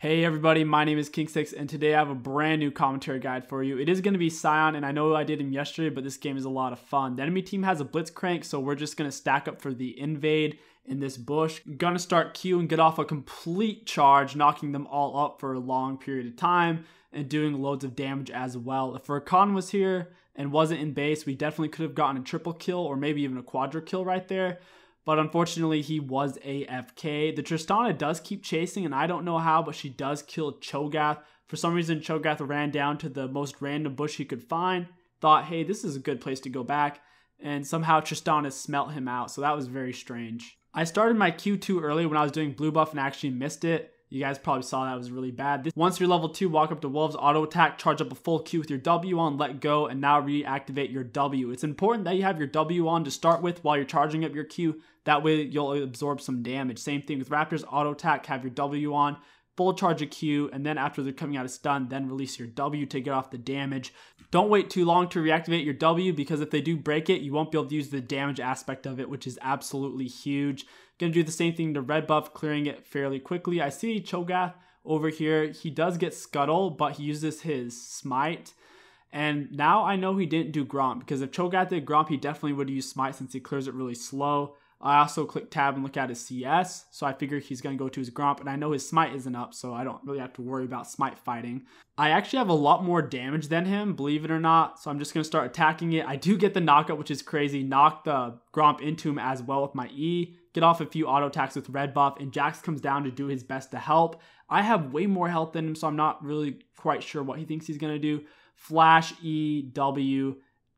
Hey everybody, my name is KingStix and today I have a brand new commentary guide for you. It is going to be Sion, and I know I did him yesterday, but this game is a lot of fun. The enemy team has a blitzcrank, so we're just going to stack up for the invade in this bush. Gonna start Q and get off a complete charge, knocking them all up for a long period of time and doing loads of damage as well. If Rakan was here and wasn't in base, we definitely could have gotten a triple kill or maybe even a quadra kill right there. But unfortunately, he was AFK. The Tristana does keep chasing, and I don't know how, but she does kill Cho'Gath. For some reason, Cho'Gath ran down to the most random bush he could find, thought, hey, this is a good place to go back, and somehow Tristana smelt him out, so that was very strange. I started my Q too early when I was doing blue buff and actually missed it. You guys probably saw that was really bad. Once you're level 2, walk up to Wolves, auto attack, charge up a full Q with your W on, let go, and now reactivate your W. It's important that you have your W on to start with while you're charging up your Q. That way you'll absorb some damage. Same thing with Raptors, auto attack, have your W on, full charge a Q, and then after they're coming out of stun, then release your W to get off the damage. Don't wait too long to reactivate your W, because if they do break it, you won't be able to use the damage aspect of it, which is absolutely huge. Gonna do the same thing to red buff, clearing it fairly quickly. I see Cho'Gath over here. He does get Scuttle, but he uses his Smite. And now I know he didn't do Gromp, because if Cho'Gath did Gromp, he definitely would use Smite since he clears it really slow. I also click tab and look at his CS, so I figure he's going to go to his Gromp, and I know his Smite isn't up, so I don't really have to worry about Smite fighting. I actually have a lot more damage than him, believe it or not, so I'm just going to start attacking it. I do get the knockup, which is crazy, knock the Gromp into him as well with my E, get off a few auto attacks with red buff, and Jax comes down to do his best to help. I have way more health than him, so I'm not really quite sure what he thinks he's going to do. Flash, E, W,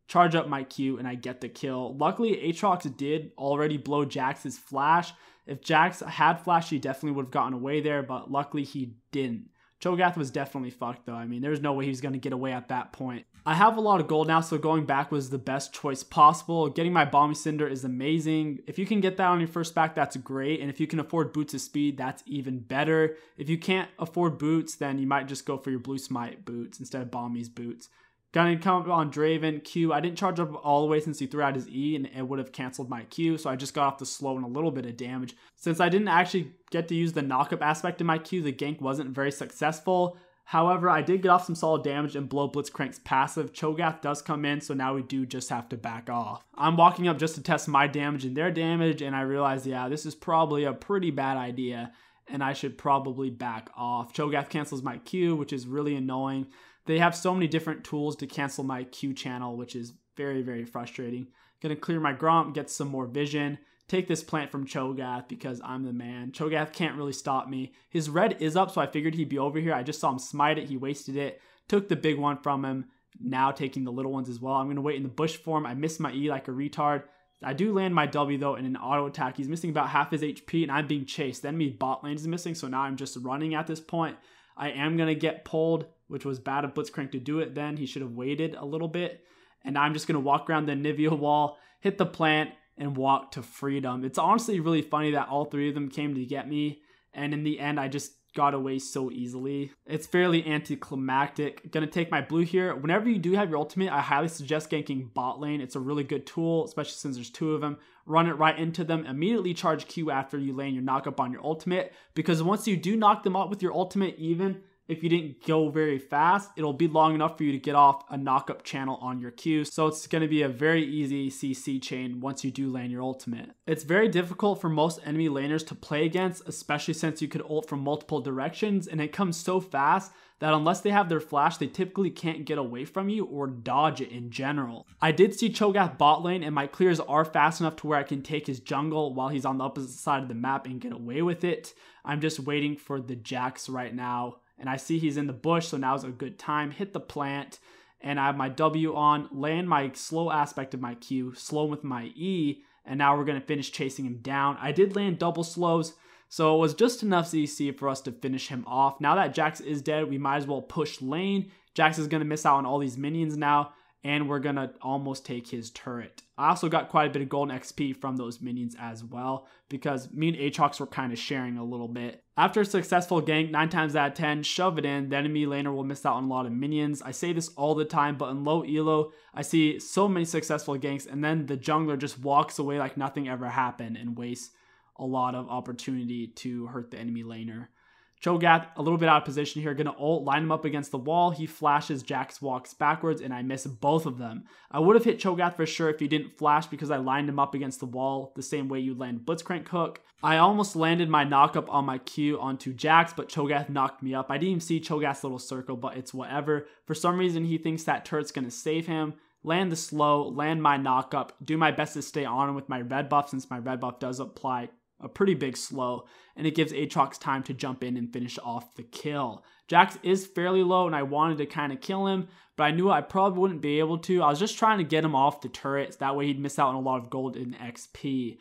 charge up my Q, and I get the kill. Luckily, Aatrox did already blow Jax's flash. If Jax had flash, he definitely would have gotten away there, but luckily he didn't. Cho'Gath was definitely fucked though. I mean, there's no way he was going to get away at that point. I have a lot of gold now, so going back was the best choice possible. Getting my Balmy Cinder is amazing. If you can get that on your first back, that's great. And if you can afford Boots of Speed, that's even better. If you can't afford Boots, then you might just go for your Blue Smite Boots instead of Balmy's Boots. Gonna come up on Draven, Q. I didn't charge up all the way since he threw out his E, and it would have canceled my Q, so I just got off the slow and a little bit of damage. Since I didn't actually get to use the knockup aspect of my Q, the gank wasn't very successful. However, I did get off some solid damage and blow Blitzcrank's passive. Cho'Gath does come in, so now we do just have to back off. I'm walking up just to test my damage and their damage, and I realized, yeah, this is probably a pretty bad idea, and I should probably back off. Cho'Gath cancels my Q, which is really annoying. They have so many different tools to cancel my Q channel, which is very, very frustrating. Gonna clear my Gromp, get some more vision, take this plant from Cho'Gath because I'm the man. Cho'Gath can't really stop me. His red is up, so I figured he'd be over here. I just saw him smite it. He wasted it. Took the big one from him. Now taking the little ones as well. I'm gonna wait in the bush for him. I missed my E like a retard. I do land my W though in an auto attack. He's missing about half his HP and I'm being chased. The enemy bot lane is missing, so now I'm just running at this point. I am gonna get pulled, which was bad of Blitzcrank to do it then. He should have waited a little bit. And I'm just going to walk around the Nivea wall, hit the plant, and walk to freedom. It's honestly really funny that all three of them came to get me. And in the end, I just got away so easily. It's fairly anticlimactic. Going to take my blue here. Whenever you do have your ultimate, I highly suggest ganking bot lane. It's a really good tool, especially since there's two of them. Run it right into them. Immediately charge Q after you land your knockup on your ultimate. Because once you do knock them out with your ultimate, even if you didn't go very fast, it'll be long enough for you to get off a knockup channel on your Q. So it's going to be a very easy CC chain once you do land your ultimate. It's very difficult for most enemy laners to play against, especially since you could ult from multiple directions, and it comes so fast that unless they have their flash, they typically can't get away from you or dodge it in general. I did see Cho'Gath bot lane, and my clears are fast enough to where I can take his jungle while he's on the opposite side of the map and get away with it. I'm just waiting for the Jax right now. And I see he's in the bush, so now's a good time. Hit the plant, and I have my W on, land my slow aspect of my Q, slow with my E, and now we're going to finish chasing him down. I did land double slows, so it was just enough CC for us to finish him off. Now that Jax is dead, we might as well push lane. Jax is going to miss out on all these minions now, and we're going to almost take his turret. I also got quite a bit of golden XP from those minions as well, because me and Aatrox were kind of sharing a little bit. After a successful gank, 9 times out of 10, shove it in, the enemy laner will miss out on a lot of minions. I say this all the time, but in low elo, I see so many successful ganks, and then the jungler just walks away like nothing ever happened and wastes a lot of opportunity to hurt the enemy laner. Cho'Gath a little bit out of position here, gonna ult, line him up against the wall. He flashes, Jax walks backwards, and I miss both of them. I would have hit Cho'Gath for sure if he didn't flash because I lined him up against the wall the same way you land Blitzcrank hook. I almost landed my knockup on my Q onto Jax, but Cho'Gath knocked me up. I didn't even see Cho'Gath's little circle, but it's whatever. For some reason, he thinks that turret's gonna save him. Land the slow, land my knockup, do my best to stay on him with my red buff since my red buff does apply a pretty big slow, and it gives Aatrox time to jump in and finish off the kill. Jax is fairly low, and I wanted to kind of kill him, but I knew I probably wouldn't be able to. I was just trying to get him off the turret, so that way he'd miss out on a lot of gold and XP.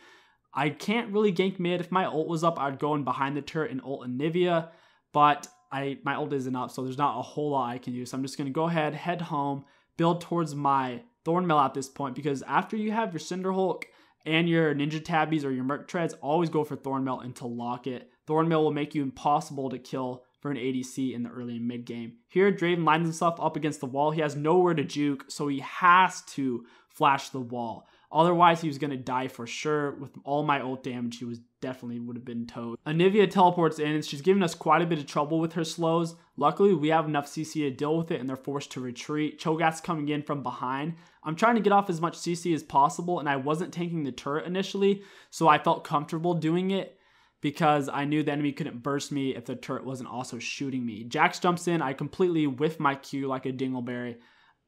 I can't really gank mid. If my ult was up, I'd go in behind the turret and ult Anivia, but my ult isn't up, so there's not a whole lot I can do. So I'm just going to go ahead, head home, build towards my Thornmail at this point, because after you have your Cinderhulk and your Ninja Tabbies or your Merc Treads, always go for Thornmail until lock it. Thornmail will make you impossible to kill for an ADC in the early and mid game. Here, Draven lines himself up against the wall. He has nowhere to juke, so he has to flash the wall. Otherwise, he was going to die for sure. With all my ult damage, he would have been toast. Anivia teleports in, and she's giving us quite a bit of trouble with her slows. Luckily, we have enough CC to deal with it, and they're forced to retreat. Cho'Gath's coming in from behind. I'm trying to get off as much CC as possible, and I wasn't tanking the turret initially, so I felt comfortable doing it because I knew the enemy couldn't burst me if the turret wasn't also shooting me. Jax jumps in. I completely whiff my Q like a dingleberry.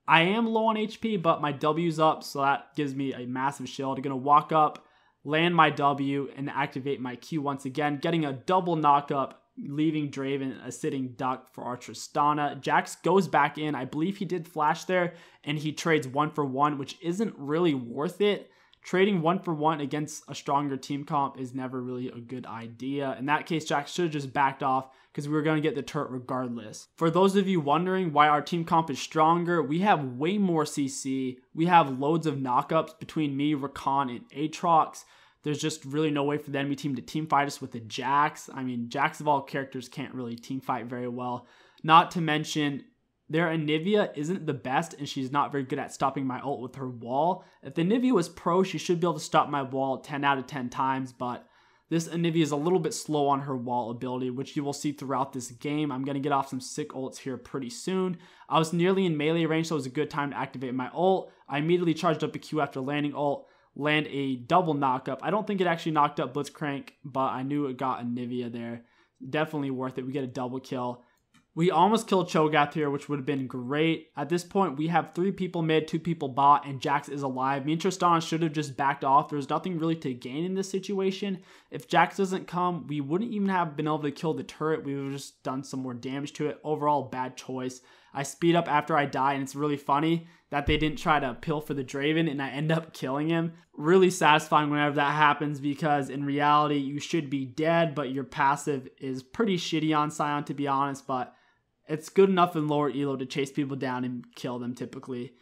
I am low on HP, but my W's up, so that gives me a massive shield. I'm going to walk up, land my W, and activate my Q once again, getting a double knockup, leaving Draven a sitting duck for our Tristana. Jax goes back in. I believe he did flash there, and he trades 1-for-1, which isn't really worth it. Trading 1-for-1 against a stronger team comp is never really a good idea. In that case, Jax should have just backed off because we were going to get the turret regardless. For those of you wondering why our team comp is stronger, we have way more CC. We have loads of knockups between me, Rakan, and Aatrox. There's just really no way for the enemy team to team fight us with the Jax. I mean, Jax of all characters can't really team fight very well. Not to mention, their Anivia isn't the best, and she's not very good at stopping my ult with her wall. If the Anivia was pro, she should be able to stop my wall 10 out of 10 times, but this Anivia is a little bit slow on her wall ability, which you will see throughout this game. I'm going to get off some sick ults here pretty soon. I was nearly in melee range, so it was a good time to activate my ult. I immediately charged up a Q after landing ult, land a double knockup. I don't think it actually knocked up Blitzcrank, but I knew it got Anivia there. Definitely worth it. We get a double kill. We almost killed Cho'Gath here, which would have been great. At this point, we have 3 people mid, 2 people bot, and Jax is alive. Me and Tristana should have just backed off. There's nothing really to gain in this situation. If Jax doesn't come, we wouldn't even have been able to kill the turret. We would have just done some more damage to it. Overall, bad choice. I speed up after I die, and it's really funny that they didn't try to pill for the Draven, and I end up killing him. Really satisfying whenever that happens, because in reality, you should be dead, but your passive is pretty shitty on Sion, to be honest, but it's good enough in lower elo to chase people down and kill them typically.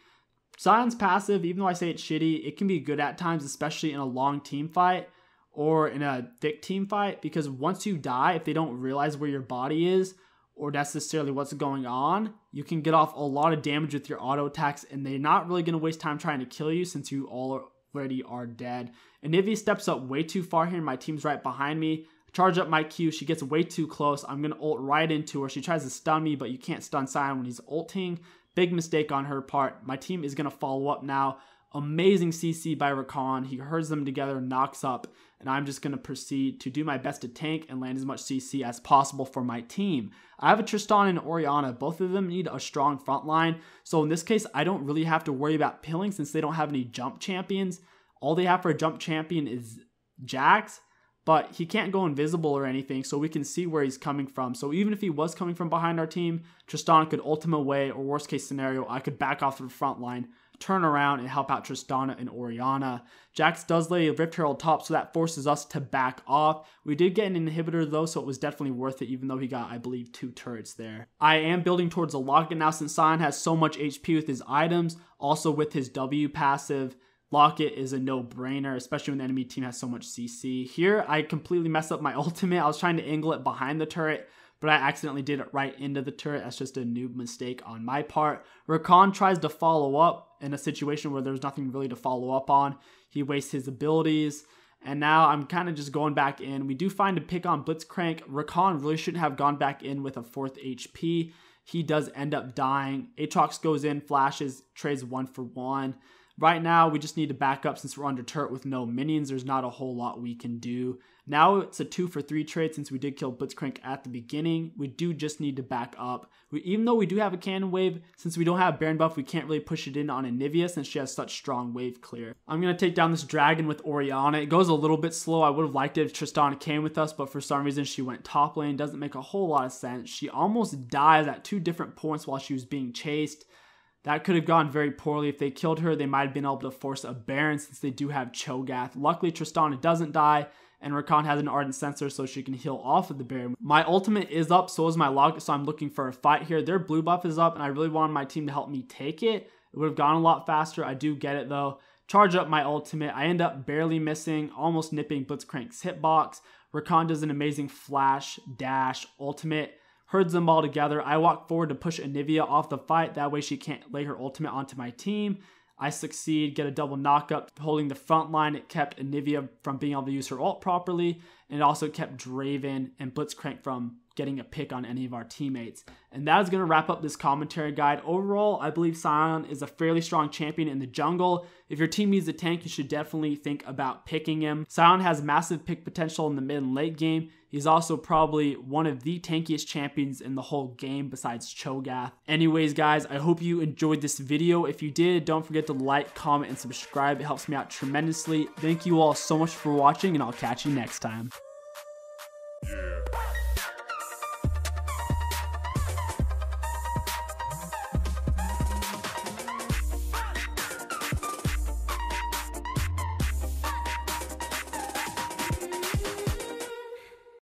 Sion's passive, even though I say it's shitty, it can be good at times, especially in a long team fight or in a thick team fight, because once you die, if they don't realize where your body is or necessarily what's going on, you can get off a lot of damage with your auto attacks, and they're not really going to waste time trying to kill you since you already are dead. Anivia steps up way too far here, and my team's right behind me. Charge up my Q. She gets way too close. I'm going to ult right into her. She tries to stun me, but you can't stun Sion when he's ulting. Big mistake on her part. My team is going to follow up now. Amazing CC by Rakan. He herds them together, knocks up, and I'm just going to proceed to do my best to tank and land as much CC as possible for my team. I have a Tristana and Orianna. Both of them need a strong front line, so in this case, I don't really have to worry about pilling since they don't have any jump champions. All they have for a jump champion is Jax, but he can't go invisible or anything, so we can see where he's coming from. So even if he was coming from behind our team, Tristana could ult him away, or worst case scenario, I could back off to the front line, turn around, and help out Tristana and Orianna. Jax does lay a Rift Herald top, so that forces us to back off. We did get an inhibitor though, so it was definitely worth it, even though he got, I believe, 2 turrets there. I am building towards a lock-in now since Sion has so much HP with his items, also with his W passive. Lock-it is a no-brainer, especially when the enemy team has so much CC. Here, I completely messed up my ultimate. I was trying to angle it behind the turret, but I accidentally did it right into the turret. That's just a noob mistake on my part. Rakan tries to follow up in a situation where there's nothing really to follow up on. He wastes his abilities, And now I'm kind of just going back in. We do find a pick on Blitzcrank. Rakan really shouldn't have gone back in with a 4th HP. He does end up dying. Aatrox goes in, flashes, trades 1 for 1. Right now, we just need to back up since we're under turret with no minions. There's not a whole lot we can do. Now it's a 2 for 3 trade since we did kill Blitzcrank at the beginning. We do just need to back up. Even though we do have a cannon wave, since we don't have Baron buff, we can't really push it in on Anivia since she has such strong wave clear. I'm going to take down this dragon with Orianna. It goes a little bit slow. I would have liked it if Tristana came with us, but for some reason she went top lane. Doesn't make a whole lot of sense. She almost dies at 2 different points while she was being chased. That could have gone very poorly. If they killed her, they might have been able to force a Baron since they do have Cho'Gath. Luckily, Tristana doesn't die, and Rakan has an Ardent Sensor so she can heal off of the Baron. My ultimate is up, so is my log, so I'm looking for a fight here. Their blue buff is up, and I really wanted my team to help me take it. It would have gone a lot faster. I do get it, though. Charge up my ultimate. I end up barely missing, almost nipping Blitzcrank's hitbox. Rakan does an amazing flash, dash, ultimate. Herds them all together. I walk forward to push Anivia off the fight. That way she can't lay her ultimate onto my team. I succeed, get a double knockup. Holding the front line, it kept Anivia from being able to use her ult properly. And it also kept Draven and Blitzcrank from getting a pick on any of our teammates. And that is going to wrap up this commentary guide. Overall, I believe Sion is a fairly strong champion in the jungle. If your team needs a tank, you should definitely think about picking him. Sion has massive pick potential in the mid and late game. He's also probably one of the tankiest champions in the whole game besides Cho'Gath. Anyways, guys, I hope you enjoyed this video. If you did, don't forget to like, comment, and subscribe. It helps me out tremendously. Thank you all so much for watching, and I'll catch you next time. Yeah.